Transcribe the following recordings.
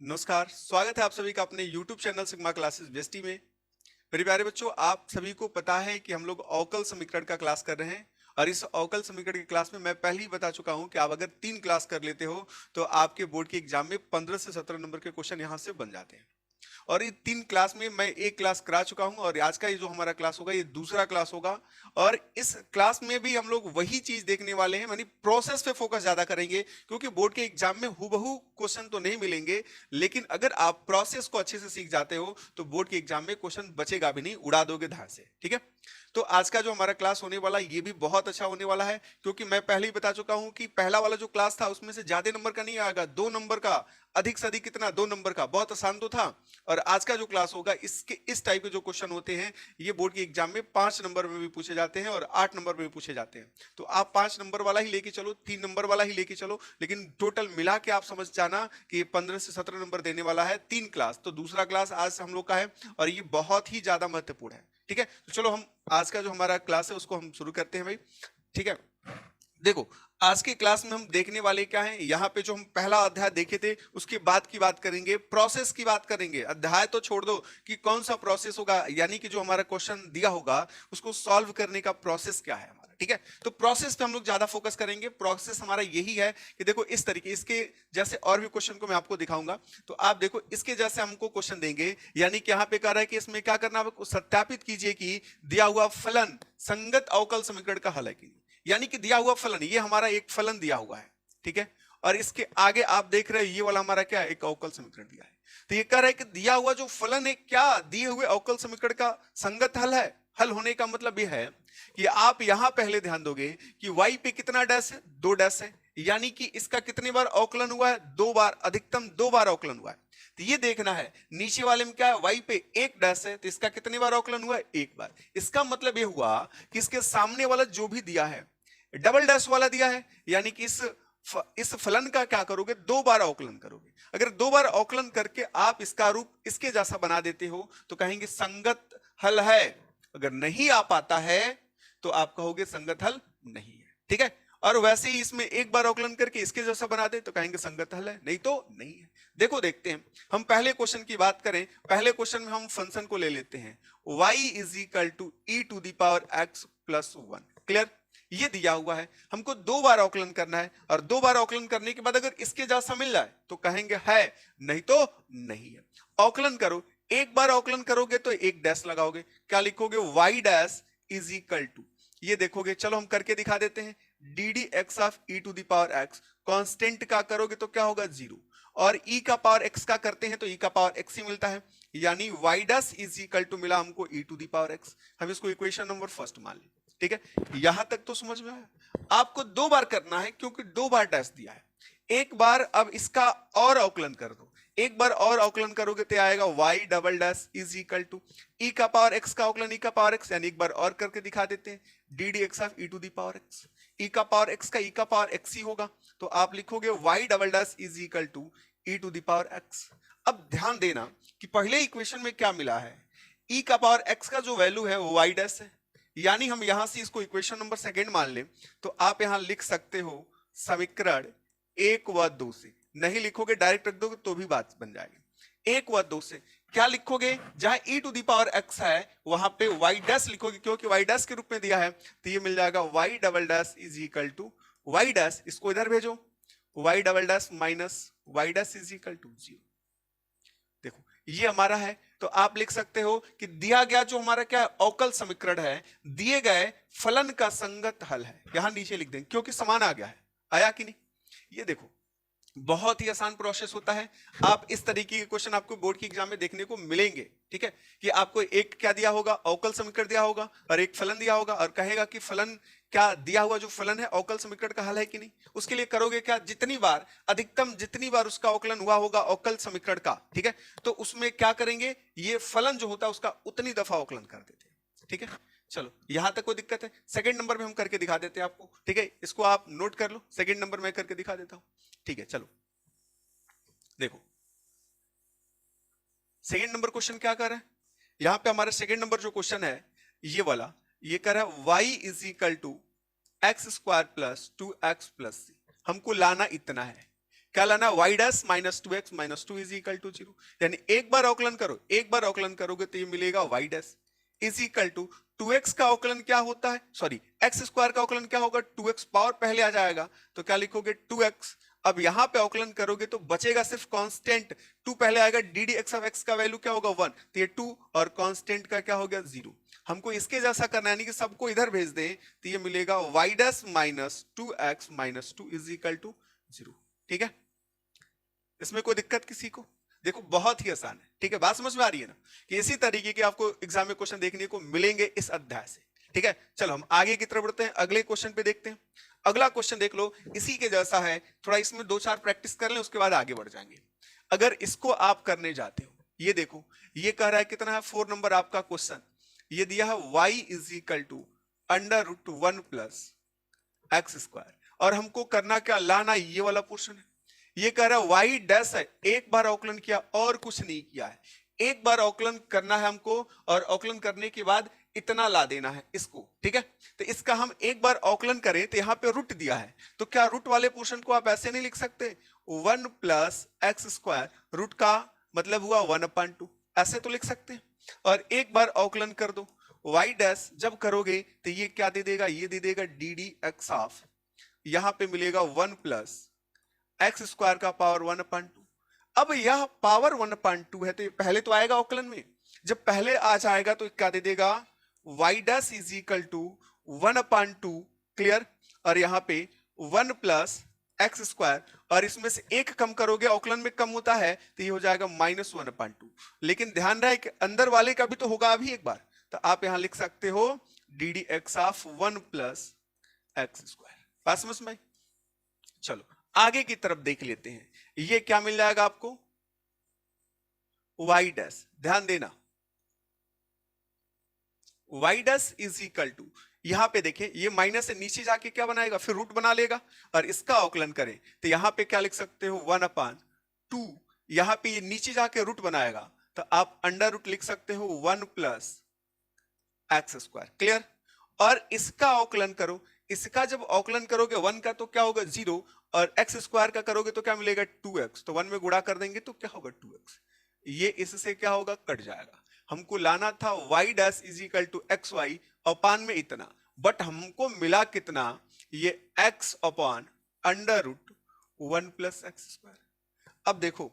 नमस्कार, स्वागत है आप सभी का अपने YouTube चैनल सिग्मा क्लासेस वेस्टी में। मेरे प्यारे बच्चों, आप सभी को पता है कि हम लोग अवकल समीकरण का क्लास कर रहे हैं और इस अवकल समीकरण की क्लास में मैं पहले ही बता चुका हूं कि आप अगर 3 क्लास कर लेते हो तो आपके बोर्ड के एग्जाम में 15 से 17 नंबर के क्वेश्चन यहां से बन जाते हैं। और ये 3 क्लास में मैं एक क्लास करा चुका हूं और आज का ये जो हमारा क्लास होगा ये दूसरा क्लास होगा। और इस क्लास में भी हम लोग वही चीज देखने वाले हैं, यानी प्रोसेस पे फोकस ज्यादा करेंगे, क्योंकि बोर्ड के एग्जाम में हूबहू क्वेश्चन तो नहीं मिलेंगे, लेकिन अगर आप प्रोसेस को अच्छे से सीख जाते हो तो बोर्ड के एग्जाम में क्वेश्चन बचेगा भी नहीं, उड़ा दोगे धार से। ठीक है, तो आज का जो हमारा क्लास होने वाला है ये भी बहुत अच्छा होने वाला है, क्योंकि मैं पहले ही बता चुका हूं कि पहला वाला जो क्लास था उसमें से ज्यादा नंबर का नहीं आएगा, 2 नंबर का, अधिक से अधिक कितना, 2 नंबर का, बहुत आसान तो था। और आज का जो क्लास होगा इसके इस टाइप के जो क्वेश्चन होते हैं ये बोर्ड के एग्जाम में 5 नंबर में भी पूछे जाते हैं और 8 नंबर में भी पूछे जाते हैं। तो आप 5 नंबर वाला ही लेके चलो, 3 नंबर वाला ही लेके चलो, लेकिन टोटल मिला के आप समझ जाना कि ये 15 से 17 नंबर देने वाला है 3 क्लास। तो दूसरा क्लास आज हम लोग का है और ये बहुत ही ज्यादा महत्वपूर्ण है। ठीक है, तो चलो हम आज का जो हमारा क्लास है उसको हम शुरू करते हैं भाई। ठीक है, देखो आज के क्लास में हम देखने वाले क्या है, यहाँ पे जो हम पहला अध्याय देखे थे उसके बाद की बात करेंगे, प्रोसेस की बात करेंगे। अध्याय तो छोड़ दो कि कौन सा प्रोसेस होगा, यानी कि जो हमारा क्वेश्चन दिया होगा उसको सॉल्व करने का प्रोसेस क्या है हमारा। ठीक है, तो प्रोसेस पे हम लोग ज्यादा फोकस करेंगे। प्रोसेस हमारा यही है कि देखो इस तरीके, इसके जैसे और भी क्वेश्चन को मैं आपको दिखाऊंगा, तो आप देखो इसके जैसे हमको क्वेश्चन देंगे, यानी कि यहाँ पे कह रहा है कि इसमें क्या करना है, सत्यापित कीजिए कि दिया हुआ फलन संगत अवकल समीकरण का हल है कि नहीं। यानी कि दिया हुआ फलन, ये हमारा एक फलन दिया हुआ है, ठीक है, और इसके आगे आप देख रहे हैं ये वाला हमारा क्या है, एक अवकल समीकरण दिया है। तो ये कह रहा है कि दिया हुआ जो फलन है क्या दिए हुए अवकल समीकरण का संगत हल है। हल होने का मतलब यह है कि आप यहां पहले ध्यान दोगे कि y पे कितना डैश है, 2 डैश है, यानी कि इसका कितने बार अवकलन हुआ है, 2 बार, अधिकतम 2 बार अवकलन हुआ है। तो ये देखना है नीचे वाले में क्या है, y पे 1 डैश है, तो इसका कितने बार अवकलन हुआ है, 1 बार। इसका मतलब ये हुआ कि इसके सामने वाला जो भी दिया है डबल डैश वाला दिया है, यानी कि इस फलन का क्या करोगे, 2 बार अवकलन करोगे। अगर 2 बार अवकलन करके आप इसका रूप इसके जैसा बना देते हो तो कहेंगे संगत हल है। अगर नहीं आ पाता है तो आप कहोगे संगत हल नहीं है। ठीक है, और वैसे ही इसमें 1 बार अवकलन करके इसके जैसा बना दे तो कहेंगे संगत हल है, नहीं तो नहीं है। देखो देखते हैं, हम पहले क्वेश्चन की बात करें। पहले क्वेश्चन में हम फंक्शन को ले लेते हैं, y is equal to e to the power x plus 1। Clear, ये दिया हुआ है, हमको 2 बार अवकलन करना है और 2 बार अवकलन करने के बाद अगर इसके जैसा मिल जाए तो कहेंगे है, नहीं तो नहीं है। अवकलन करो, 1 बार अवकलन करोगे तो 1 डैश लगाओगे, क्या लिखोगे, y dash is equal to, ये देखोगे, चलो हम करके दिखा देते हैं, d d x of e to the power x, constant का करोगे तो क्या होगा, 0, और e का पावर x का करते हैं तो e का पावर x ही मिलता है, यानी y dash is equal to मिला हमको e to the power x। हम इसको इक्वेशन नंबर फर्स्ट मान लें। ठीक है, यहां तक तो समझ में आया। आपको 2 बार करना है क्योंकि 2 बार डैश दिया है। 1 बार अब इसका और अवकलन कर दो, 1 बार और अवकलन करोगे तो आएगा y double dash is equal to e का पावर x का अवकलन e का पावर x, यानी 1 बार और करके दिखा देते हैं, d d x of e to the power x, e का पावर x का e का पावर x ही होगा, तो आप लिखोगे y double dash is equal to e to the power x। अब ध्यान देना कि पहले इक्वेशन में क्या मिला है, e का पावर x का जो वैल्यू है वो y डैश है, यानी हम यहां से इसको इक्वेशन नंबर सेकंड मान लें तो आप यहां लिख सकते हो समीकरण 1 व 2 से। नहीं लिखोगे डायरेक्ट रख दोगे तो भी बात बन जाएगी। 1 व 2 से क्या लिखोगे, जहां e to the power x है वहां पे y डैश लिखोगे, क्योंकि y डैश के रूप में दिया है, तो ये मिल जाएगा y double dash is equal to y dash, इसको इधर भेजो, y double dash minus y dash is equal to 0। देखो ये हमारा है, तो आप लिख सकते हो कि दिया गया जो हमारा क्या अवकल समीकरण है, दिए गए फलन का संगत हल है। यहां नीचे लिख देंगे क्योंकि समान आ गया है, आया कि नहीं। ये देखो बहुत ही आसान प्रोसेस होता है। आप इस तरीके के क्वेश्चन आपको बोर्ड की एग्जाम में देखने को मिलेंगे। ठीक है, कि आपको एक क्या दिया होगा, अवकल समीकरण दिया होगा और एक फलन दिया होगा और कहेगा कि फलन क्या दिया हुआ जो फलन है अवकल समीकरण का हल है कि नहीं। उसके लिए करोगे क्या, जितनी बार, अधिकतम जितनी बार उसका अवकलन हुआ होगा अवकल समीकरण का, ठीक है, तो उसमें क्या करेंगे, ये फलन जो होता है उसका उतनी दफा अवकलन कर देते हैं। ठीक है, चलो यहां तक कोई दिक्कत है। सेकंड नंबर में हम करके दिखा देते हैं आपको। ठीक है, इसको आप नोट कर लो, सेकंड नंबर में करके दिखा देता हूं। ठीक है, चलो देखो सेकंड नंबर क्वेश्चन क्या कर रहा है, यहां पे हमारा सेकंड नंबर जो क्वेश्चन है ये वाला, ये कर रहा है y is equal to x square plus 2x plus c. हमको लाना इतना है क्या लाना, y dash minus 2x minus 2 is equal to 0। यानी एक बार अवकलन करो, एक बार अवकलन करोगे तो ये मिलेगा y dash is equal to 2x का अवकलन क्या होता है, सॉरी एक्स स्क्वायर का अवकलन क्या होगा, 2x पावर पहले आ जाएगा तो क्या लिखोगे 2x। अब यहां पे अवकलन करोगे तो बचेगा सिर्फ कांस्टेंट, 2 पहले आएगा, D d x of x का वैल्यू क्या होगा 1, तो ये 2 और कांस्टेंट का क्या हो गया 0। हमको इसके जैसा करना है, यानी कि सबको इधर भेज दें तो ये मिलेगा y dash minus 2x minus 2 is equal to 0। ठीक है, इसमें कोई दिक्कत किसी को? देखो बहुत ही आसान है, ठीक है, बात समझ में आ रही है ना, कि इसी तरीके के आपको एग्जाम में क्वेश्चन देखने को मिलेंगे इस अध्याय से। ठीक है, चलो हम आगे की तरफ बढ़ते हैं, अगले क्वेश्चन पे देखते हैं। अगला क्वेश्चन देख लो, इसी के जैसा है, थोड़ा इसमें 2-4 प्रैक्टिस कर लें, उसके बाद आगे बढ़ जाएंगे। अगर इसको आप करने जाते हो, ये देखो, ये कह रहा है कितना है, 4 नंबर आपका क्वेश्चन, ये दिया है y is equal to under root 1 plus x square, और हमको करना क्या, लाना ये वाला पोर्शन है। ये कह रहा है वाई डैश है, एक बार अवकलन किया और कुछ नहीं किया है, एक बार अवकलन करना है हमको, और अवकलन करने के बाद इतना ला देना है इसको। ठीक है, तो इसका हम एक बार अवकलन करें तो यहाँ पे रूट दिया है, तो क्या रूट वाले पोर्शन को आप ऐसे नहीं लिख सकते, 1 प्लस एक्स स्क्वायर, रूट का मतलब हुआ 1/2, ऐसे तो लिख सकते हैं। और एक बार अवकलन कर दो, वाई डैश जब करोगे तो ये क्या दे देगा, ये दे देगा डी डी एक्स ऑफ, यहां पे मिलेगा 1 प्लस एक्स स्क्वायर का पावर 1/2। अब यह पावर 1/2 है तो ये पहले तो आएगा अवकलन में, जब पहले आ जाएगा तो क्या दे देगा, y dash is equal to 1/2, clear, और यहां पे 1 प्लस एक्स स्क्वायर, और इसमें से एक कम करोगे, अवकलन में कम होता है तो ये हो जाएगा -1/2। लेकिन ध्यान रहे कि अंदर वाले का भी तो होगा अभी एक बार, तो आप यहां लिख सकते हो D d x of 1 plus x square. बात समझ में? चलो आगे की तरफ देख लेते हैं, ये क्या मिल जाएगा आपको, वाई डैश, ध्यान देना, y dash is equal to, यहां पे देखिए ये माइनस से नीचे जाके क्या बनाएगा, फिर रूट बना लेगा, और इसका अवकलन करें तो यहां पे क्या लिख सकते हो 1/2, यहां पे ये नीचे जाके रूट बनाएगा तो आप अंडर रूट लिख सकते हो 1 प्लस एक्स स्क्वायर, क्लियर। और इसका अवकलन करो, इसका जब अवकलन करोगे 1 का तो क्या होगा 0, और एक्स स्क्वायर का करोगे तो क्या मिलेगा 2x, तो 1 में गुणा कर देंगे तो क्या होगा 2x, ये इससे क्या होगा, कट जाएगा। हमको लाना था y dash is equal to x y upon में इतना, बट हमको मिला कितना, ये x upon under root 1 plus x square. अब देखो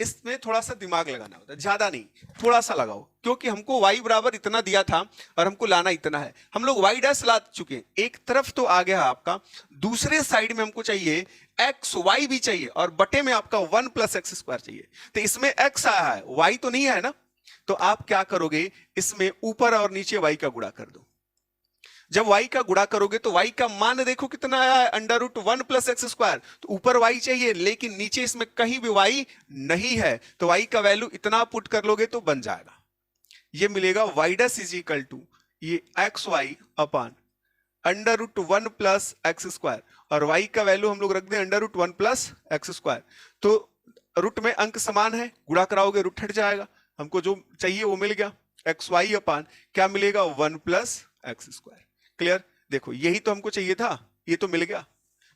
इसमें थोड़ा सा दिमाग लगाना होता है, ज्यादा नहीं, थोड़ा सा लगाओ, क्योंकि हमको y बराबर इतना दिया था और हमको लाना इतना है, हम लोग y डैश ला चुके हैं, एक तरफ तो आ गया आपका, दूसरे साइड में हमको चाहिए एक्स वाई भी चाहिए, और बटे में आपका 1 प्लस एक्स स्क्वायर चाहिए। तो इसमें x आया है, y तो नहीं है ना, तो आप क्या करोगे, इसमें ऊपर और नीचे y का गुणा कर दो। जब y का गुणा करोगे तो y का मान देखो कितना आया है, under root 1 plus x square, तो ऊपर y चाहिए, लेकिन नीचे इसमें कहीं भी y नहीं है, तो y का वैल्यू इतना पुट कर लोगे तो बन जाएगा, ये मिलेगा y dash is equal to ये x y upon under root 1 plus x square, और y का वैल्यू हम लोग रख दें under root 1 plus x square, तो रूट में अंक समान है, गुणा कराओगे रूट हट जाएगा, हमको जो चाहिए वो मिल गया, एक्स वाई अपान क्या मिलेगा 1 प्लस एक्स स्क्वायर, क्लियर। देखो यही तो हमको चाहिए था, ये तो मिल गया,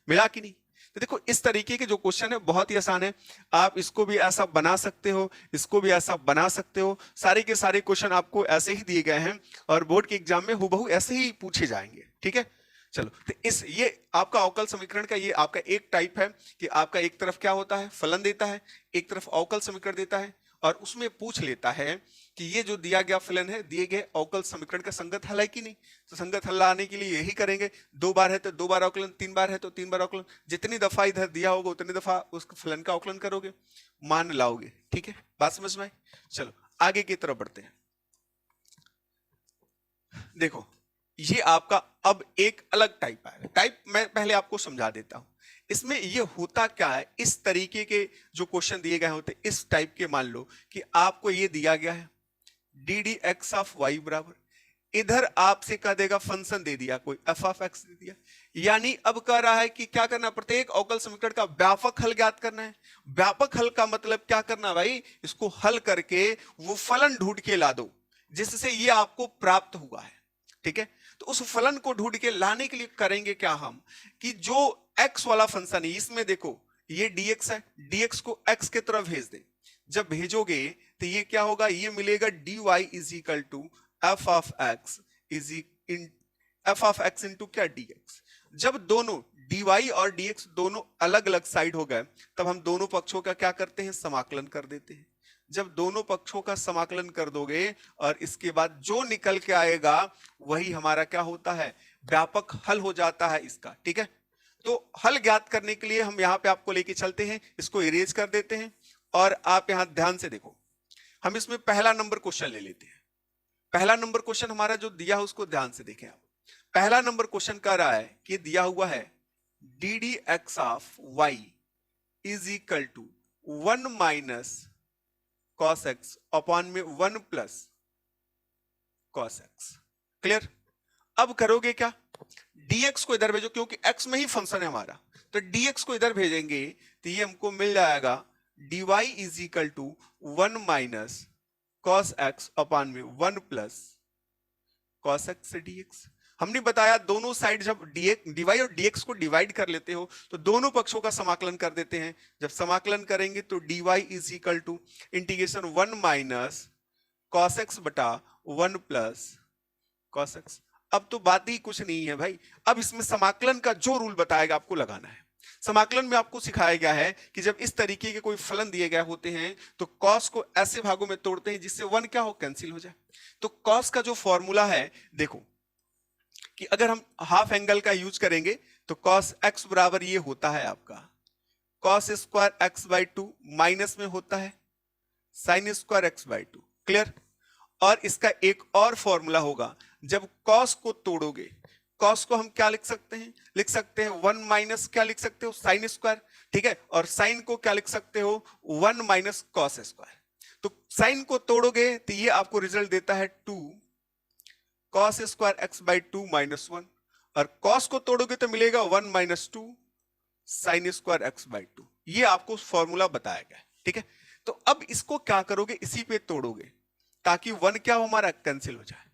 मिला कि नहीं। तो देखो इस तरीके के जो क्वेश्चन है बहुत ही आसान है, आप इसको भी ऐसा बना सकते हो, इसको भी ऐसा बना सकते हो, सारे के सारे क्वेश्चन आपको ऐसे ही दिए गए हैं और बोर्ड के एग्जाम में हूबहू ऐसे ही पूछे जाएंगे। ठीक है, चलो तो इस ये आपका अवकल समीकरण का ये आपका एक टाइप है कि आपका एक तरफ क्या होता है, फलन देता है, एक तरफ अवकल समीकरण देता है, और उसमें पूछ लेता है कि ये जो दिया गया फलन है, दिए गए अवकल समीकरण का संगत हल है कि नहीं। तो संगत हल लाने के लिए यही करेंगे, 2 बार है तो 2 बार अवकलन, 3 बार है तो 3 बार अवकलन, जितनी दफा इधर दिया होगा उतनी दफा उस फलन का अवकलन करोगे, मान लाओगे। ठीक है, बात समझ में आई। चलो आगे की तरफ बढ़ते हैं। देखो ये आपका अब एक अलग टाइप आएगा, टाइप मैं पहले आपको समझा देता हूं। इसमें ये होता क्या है, इस तरीके के जो क्वेश्चन दिए गए होते, इस टाइप के, मान लो कि आपको ये दिया गया है d d x of y बराबर, इधर आपसे कह देगा फंक्शन दे दिया कोई एफ ऑफ एक्स दे दिया, यानी अब कह रहा है कि क्या करना, प्रत्येक अवकल समीकरण का व्यापक हल ज्ञात करना है। व्यापक हल का मतलब क्या करना भाई, इसको हल करके वो फलन ढूंढ के ला दो जिससे ये आपको प्राप्त हुआ है। ठीक है, तो उस फलन को ढूंढ के लाने के लिए करेंगे क्या हम, कि जो x वाला फंक्शन है, इसमें देखो ये dx है, dx को x के तरफ भेज दे। जब भेजोगे तो ये क्या होगा, ये मिलेगा dy is equal to f of x is in f of x into क्या dx। जब दोनों dy और dx दोनों अलग अलग साइड हो गए तब हम दोनों पक्षों का क्या करते हैं, समाकलन कर देते हैं। जब दोनों पक्षों का समाकलन कर दोगे और इसके बाद जो निकल के आएगा वही हमारा क्या होता है, व्यापक हल हो जाता है इसका। ठीक है, तो हल ज्ञात करने के लिए हम यहां पे आपको लेके चलते हैं, इसको इरेज कर देते हैं और आप यहां ध्यान से देखो। हम इसमें पहला नंबर क्वेश्चन ले लेते हैं। पहला नंबर क्वेश्चन हमारा जो दिया है उसको ध्यान से देखें आप। पहला नंबर क्वेश्चन कह रहा है कि दिया हुआ है d d x of y is equal to 1 minus cos x upon में 1 प्लस कॉस एक्स। क्लियर। अब करोगे क्या, dx को इधर भेजो, क्योंकि x में ही फंक्शन है हमारा, तो dx को इधर भेजेंगे तो ये हमको मिल जाएगा dy is equal to 1 minus cos x upon में 1 प्लस कॉस एक्स से dx। हमने बताया दोनों साइड जब dy और dx को डिवाइड कर लेते हो तो दोनों पक्षों का समाकलन कर देते हैं। जब समाकलन करेंगे तो dy is equal to integration 1 minus cos x बटा 1 प्लस कॉस एक्स। अब तो बात ही कुछ नहीं है भाई, अब इसमें समाकलन का जो रूल बताएगा आपको लगाना है। समाकलन में आपको सिखाया गया है कि जब इस तरीके के कोई फलन दिए गए होते हैं तो कॉस को ऐसे भागों में तोड़ते हैं जिससे 1 क्या हो, कैंसिल हो जाए। तो कॉस का जो फॉर्मूला है देखो कि अगर हम हाफ एंगल का यूज करेंगे तो कॉस एक्स बराबर ये होता है आपका cos square x by 2 minus में होता है sign square x by 2। Clear. और इसका एक और फॉर्मूला होगा, जब कॉस को तोड़ोगे, कॉस को हम क्या लिख सकते हैं, लिख सकते हैं 1 माइनस क्या लिख सकते हो, साइन स्क्वायर। ठीक है, और साइन को क्या लिख सकते हो, 1 माइनस कॉस स्क्वायर। तो साइन को तोड़ोगे तो ये आपको रिजल्ट देता है 2 cos square x by 2 minus 1, और कॉस को तोड़ोगे तो मिलेगा 1 minus 2 sine square x by 2। ये आपको फॉर्मूला बताया गया। ठीक है, तो अब इसको क्या करोगे, इसी पे तोड़ोगे ताकि 1 क्या हो, हमारा कैंसिल हो जाए।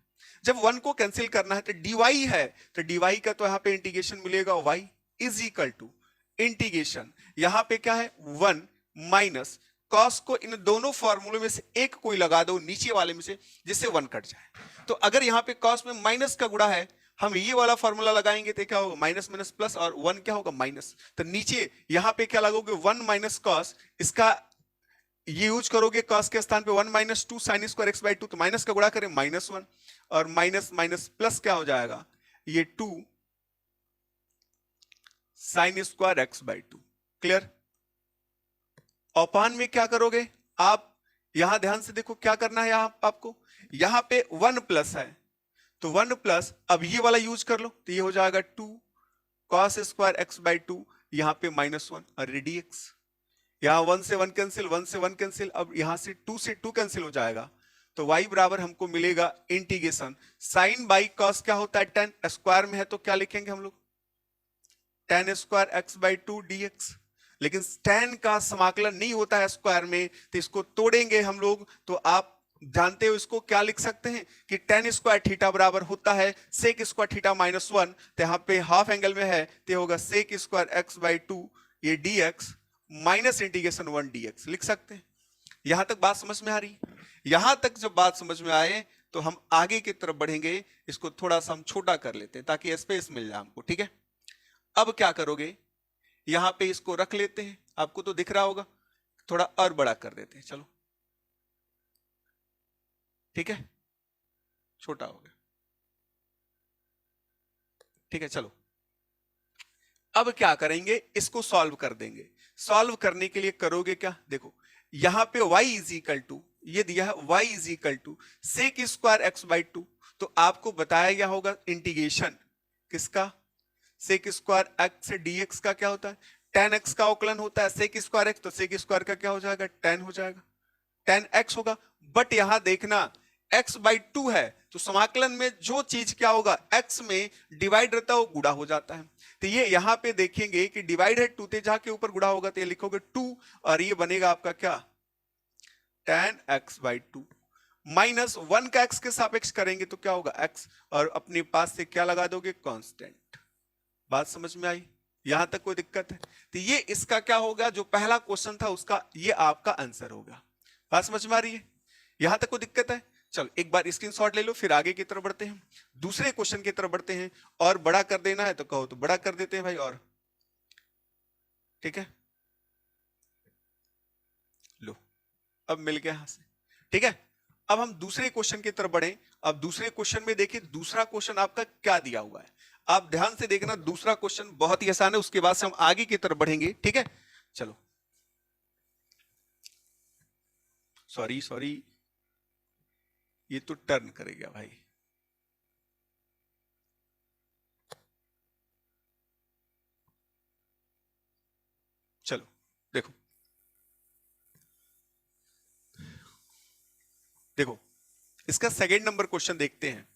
जब 1 को कैंसिल करना है तो dy है, तो dy का तो यहां पे इंटीग्रेशन मिलेगा y is equal to integration, यहां पे क्या है 1 माइनस कॉस को इन दोनों फॉर्मूले में से एक कोई लगा दो नीचे वाले में से, जिससे 1 कट जाए। तो अगर यहां पे कॉस में माइनस का गुणा है, हम ये वाला फॉर्मूला लगाएंगे तो क्या होगा, माइनस माइनस प्लस, और 1 क्या होगा, माइनस। तो नीचे यहां पे क्या लगोगे, 1 माइनस कॉस, इसका ये यूज करोगे कॉस के स्थान पे 1 minus 2 sine square x by 2, तो माइनस का गुणा करें माइनस 1, और माइनस माइनस प्लस क्या हो जाएगा, ये 2 sine square x by 2। Clear. Upon में क्या करोगे आप, यहां ध्यान से देखो क्या करना है, यहां आपको यहां पे 1 प्लस है तो 1 प्लस, अब ये वाला यूज कर लो तो ये हो जाएगा 2 कॉस स्क्वायर एक्स बाई 2, यहां पे माइनस 1 और dx। यहां 1 से 1 कैंसिल, 1 से 1 कैंसिल, अब यहां से 2 कैंसिल हो जाएगा। तो y बराबर हमको मिलेगा इंटीग्रेशन साइन बाई कॉस क्या होता है 10, स्क्वायर में है तो क्या लिखेंगे हम लोग, 10 स्क्वायर एक्स बाई 2 dx। लेकिन tan का समाकलन नहीं होता है स्क्वायर में, तो इसको तोड़ेंगे हम लोग, तो आप जानते हो इसको क्या लिख सकते हैं कि tan स्क्वायर थीटा बराबर होता है सेक स्क्वायर थीटा माइनस 1, तो यहां पे हाफ एंगल में है तो होगा सेक स्क्वायर एक्स बाई 2 ये dx माइनस इंटीग्रेशन 1 dx लिख सकते हैं। यहां तक बात समझ में आ रही है। यहां तक जब बात समझ में आए तो हम आगे की तरफ बढ़ेंगे, इसको थोड़ा सा हम छोटा कर लेते हैं ताकि स्पेस मिल जाए हमको। ठीक है, अब क्या करोगे, यहां पे इसको रख लेते हैं, आपको तो दिख रहा होगा, थोड़ा और बड़ा कर देते हैं, चलो ठीक है, छोटा हो गया। ठीक है, चलो अब क्या करेंगे, इसको सॉल्व कर देंगे। सॉल्व करने के लिए करोगे क्या, देखो यहां पे y इज इक्वल टू, ये दिया है y is equal to sec square x by 2, तो आपको बताया गया होगा इंटीग्रेशन किसका, सेक स्क्वायर एक्स से dx का क्या होता है, tan x का अवकलन होता है सेक स्क्वायर एक्स, तो सेक स्क्वायर का क्या हो जाएगा, tan हो जाएगा, tan x होगा। बट यहां देखना x बाई 2 है तो समाकलन में जो चीज क्या होगा, x में डिवाइड रहता है वो गुणा हो जाता है। तो ये यहां पे देखेंगे कि डिवाइड है 2 ते जाके ऊपर गुणा होगा तो ये लिखोगे 2, और ये बनेगा आपका क्या, tan x बाई 2 माइनस 1 का x के सापेक्ष करेंगे तो क्या होगा x, और अपने पास से क्या लगा दोगे, कांस्टेंट। बात समझ में आई। यहां तक कोई दिक्कत है? तो ये इसका क्या होगा, जो पहला क्वेश्चन था उसका ये आपका आंसर होगा। बात समझ में आ रही है? यहां तक कोई दिक्कत है? चलो एक बार स्क्रीनशॉट ले लो, फिर आगे की तरफ बढ़ते हैं, दूसरे क्वेश्चन की तरफ बढ़ते हैं। और बड़ा कर देना है तो कहो तो बड़ा कर देते हैं भाई, और ठीक है, लो अब मिल गया यहां से, ठीक है। अब हम दूसरे क्वेश्चन की तरफ बढ़े। अब दूसरे क्वेश्चन में देखिए दूसरा क्वेश्चन आपका क्या दिया हुआ है, आप ध्यान से देखना। दूसरा क्वेश्चन बहुत ही आसान है, उसके बाद से हम आगे की तरफ बढ़ेंगे, ठीक है। चलो सॉरी सॉरी, ये तो टर्न करेगा भाई। चलो देखो देखो, इसका सेकंड नंबर क्वेश्चन देखते हैं।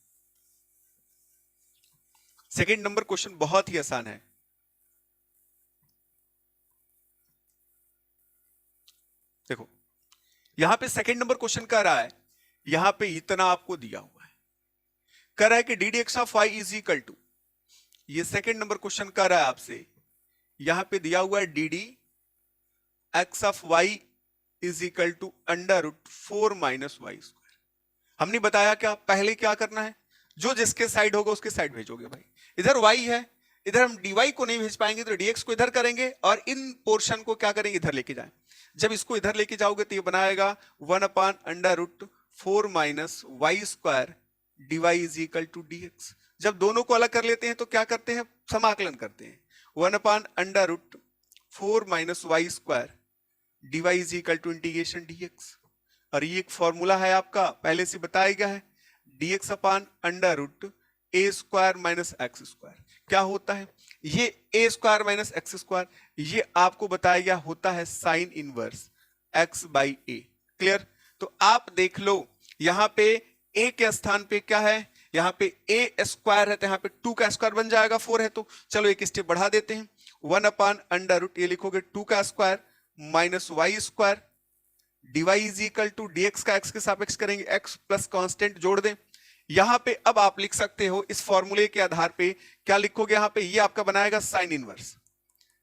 सेकंड नंबर क्वेश्चन बहुत ही आसान है। देखो यहां पे सेकंड नंबर क्वेश्चन कह रहा है, यहां पे इतना आपको दिया हुआ है, कह रहा है कि d d x of y is equal to, ये सेकंड नंबर क्वेश्चन कह रहा है आपसे, यहां पे दिया हुआ है d d x of y is equal to under root 4 minus y square. हमने बताया क्या, पहले क्या करना है, जो जिसके साइड होगा उसके साइड भेजोगे भाई। इधर y है, इधर हम dy को नहीं भेज पाएंगे तो dx को इधर करेंगे, और इन पोर्शन को क्या करेंगे, इधर लेके जाएं। जब इसको इधर लेके जाओगे तो ये बनाएगा 1/√4 minus y square dy is equal to dx। जब दोनों को अलग कर लेते हैं तो क्या करते हैं, समाकलन करते हैं। 1/√4 minus y square dy is equal to integration dx। और ये एक फॉर्मूला है आपका, पहले से बताया गया है, dx अपान अंडर रूट ए स्क्वायर माइनस एक्स स्क्वायर। क्या होता है ये ए स्क्वायर माइनस एक्स स्क्वायर, ये आपको बताया गया होता है sine inverse x by A. Clear? तो आप देख लो यहां पे ए के स्थान पे क्या है, यहां पे ए स्क्वायर है तो यहां पे 2 का स्क्वायर बन जाएगा, 4 है तो चलो एक स्टेप बढ़ा देते हैं। 1/√, ये लिखोगे 2 का square minus y square dy is equal to dx का x के सापेक्ष करेंगे, x प्लस कांस्टेंट जोड़ दें। यहां पे अब आप लिख सकते हो इस फॉर्मूले के आधार पे, क्या लिखोगे यहां पे, ये आपका बनाएगा साइन इनवर्स,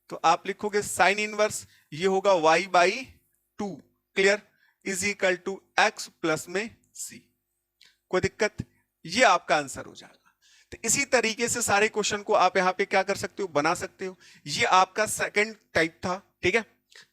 तो आप लिखोगे साइन इनवर्स, ये होगा y by 2, clear, is equal to x plus में c। कोई दिक्कत? ये आपका आंसर हो जाएगा। तो इसी तरीके से सारे क्वेश्चन को आप यहां पे क्या कर सकते हो, बना सकते हो। ये आपका सेकंड टाइप था, ठीक है।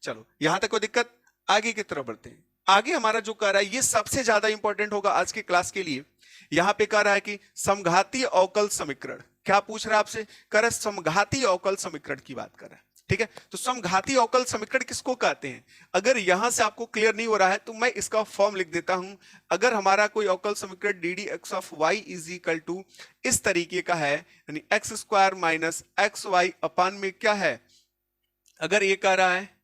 चलो यहां तक कोई दिक्कत? आगे की तरफ बढ़ते हैं। आगे हमारा जो कह रहा है ये सबसे ज्यादा इंपॉर्टेंट होगा आज के क्लास के लिए। यहां पे कह रहा है कि समघातीय अवकल समीकरण, क्या पूछ रहा है आपसे, कह रहा है समघातीय अवकल समीकरण की बात कर रहा है, ठीक है। तो समघातीय अवकल समीकरण किसको कहते हैं, अगर यहां से आपको क्लियर नहीं हो रहा है तो मैं इसका फॉर्म लिख देता हूं। अगर हमारा कोई अवकल समीकरण d d x of y is equal to इस तरीके का है, यानी x square minus x y upon में क्या है, अगर ये कह रहा है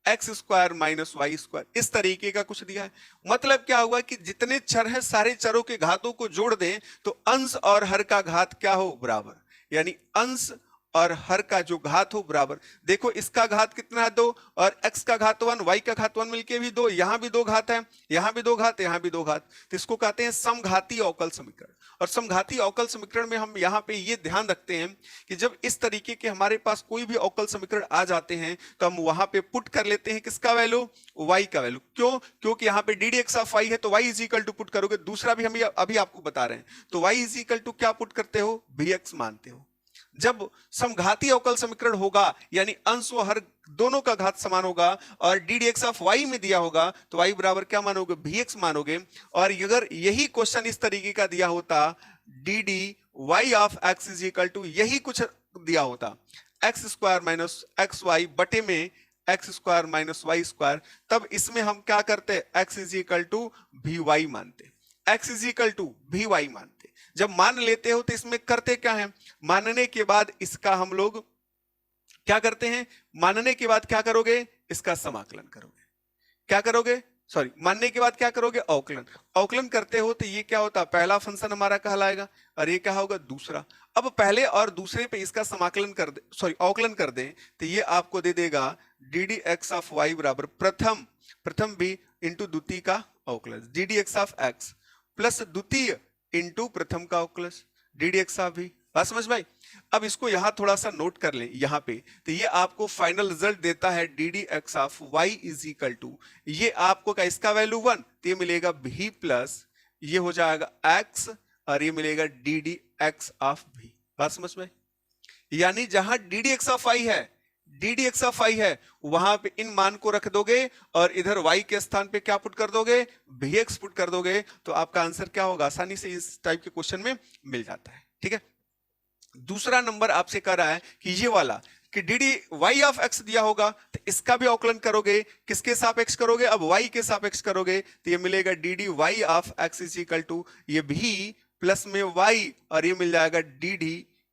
x square minus y square, इस तरीके का कुछ दिया है, मतलब क्या हुआ कि जितने चर हैं सारे चरों के घातों को जोड़ दें तो अंश और हर का घात क्या हो, बराबर, यानी अंश और हर का जो घात हो बराबर। देखो इसका घात कितना है 2, और x का घात 1, y का घात 1 मिलके भी 2, यहां भी 2 घात है, यहां भी 2 घात, यहां भी 2 घात, तो इसको कहते हैं समघातीय अवकल समीकरण। और समघातीय अवकल समीकरण में हम यहाँ पे ये ध्यान रखते हैं कि जब इस तरीके के हमारे पास कोई भी अवकल समीकरण आ जाते हैं तो हम वहां पे पुट कर लेते हैं किसका वैल्यू, y का वैल्यू। क्यों? क्योंकि यहाँ पे d d x of y है तो y is equal to put करोगे, दूसरा भी हम अभी आपको बता रहे हैं, तो y इज इक्वल टू क्या पुट करते हो, bx मानते हो। जब समघातीय अवकल समीकरण होगा यानी अंश व हर दोनों का घात समान होगा और d d x of y में दिया होगा तो y बराबर क्या मानोगे, bx मानोगे। और अगर यही क्वेश्चन इस तरीके का दिया होता, d d y of x is equal to यही कुछ दिया होता, x square minus x y बटे में x square minus y square, तब इसमें हम क्या करते, एक्स इज इक्वल टू भी वाई मानते, एक्स इज इक्वल टू भी वाई मानते। जब मान लेते हो तो इसमें करते क्या है, मानने के बाद इसका हम लोग क्या करते हैं, मानने के बाद क्या करोगे, इसका समाकलन करोगे, क्या करोगे, सॉरी मानने के बाद क्या करोगे, अवकलन। अवकलन करते हो तो ये क्या होता, पहला फंक्शन हमारा कहलाएगा और ये क्या होगा, दूसरा। अब पहले और दूसरे पे इसका समाकलन कर दे, सॉरी अवकलन कर दें तो ये आपको दे देगा d d x of y बराबर प्रथम भी इंटू द्वितीय का अवकलन, d d x of x plus द्वितीय इंटू प्रथम का अवकलज डी डी एक्स ऑफ भी बात समझ भाई। अब इसको यहां थोड़ा सा नोट कर लें यहां पे, तो ये आपको फाइनल रिजल्ट देता है d d x of y is equal to, ये आपको का इसका वैल्यू 1, तो ये मिलेगा भी प्लस ये हो जाएगा x, और ये मिलेगा डी डी एक्स ऑफ भी। बात समझ में? यानी जहां डी डी एक्स ऑफ आई है, डी डी एक्स ऑफ आई है, वहां पे इन मान को रख दोगे और इधर y के स्थान पे क्या पुट कर दोगे, भी एक्स पुट कर दोगे, तो आपका आंसर क्या होगा, आसानी से इस टाइप के क्वेश्चन में मिल जाता है। ठीक है, दूसरा नंबर आपसे कह रहा है कि ये वाला कि d d y of x दिया होगा, तो इसका भी अवकलन करोगे, किसके सापेक्ष करोगे, अब y के सापेक्ष करोगे, तो ये मिलेगा d d y of x is equal to ये भी प्लस में y, और ये मिल जाएगा डी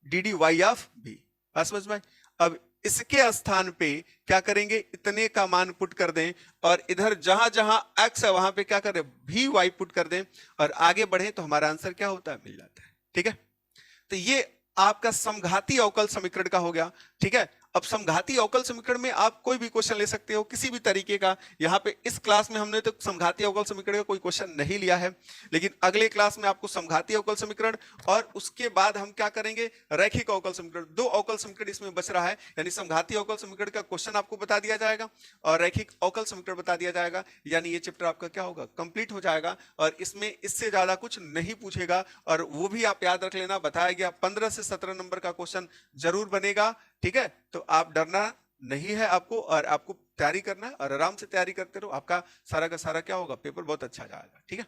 डी वाई ऑफ भी। समझ में? अब इसके स्थान पे क्या करेंगे, इतने का मान पुट कर दें, और इधर जहां जहां x है वहां पे क्या करें, भी y पुट कर दें, और आगे बढ़े तो हमारा आंसर क्या होता है, मिल जाता है। ठीक है, तो ये आपका समघाती अवकल समीकरण का हो गया। ठीक है, अब समघाती अवकल समीकरण में आप कोई भी क्वेश्चन ले सकते हो किसी भी तरीके का। यहाँ पे इस क्लास में हमने तो समघाती अवकल समीकरण का कोई क्वेश्चन नहीं लिया है, लेकिन अगले क्लास में आपको समघाती अवकल समीकरण और उसके बाद हम क्या करेंगे, रैखिक अवकल समीकरण, 2 अवकल समीकरण इसमें बच रहा है। यानी समघाती अवकल समीकरण का क्वेश्चन आपको बता दिया जाएगा और रैखिक अवकल समीकरण बता दिया जाएगा, यानी ये चैप्टर आपका क्या होगा, कंप्लीट हो जाएगा। और इसमें इससे ज्यादा कुछ नहीं पूछेगा, और वो भी आप याद रख लेना, बताया गया 15 से 17 नंबर का क्वेश्चन जरूर बनेगा। ठीक है, तो आप डरना नहीं है आपको, और आपको तैयारी करना है, और आराम से तैयारी करते रहो, आपका सारा का सारा क्या होगा, पेपर बहुत अच्छा जाएगा। ठीक है।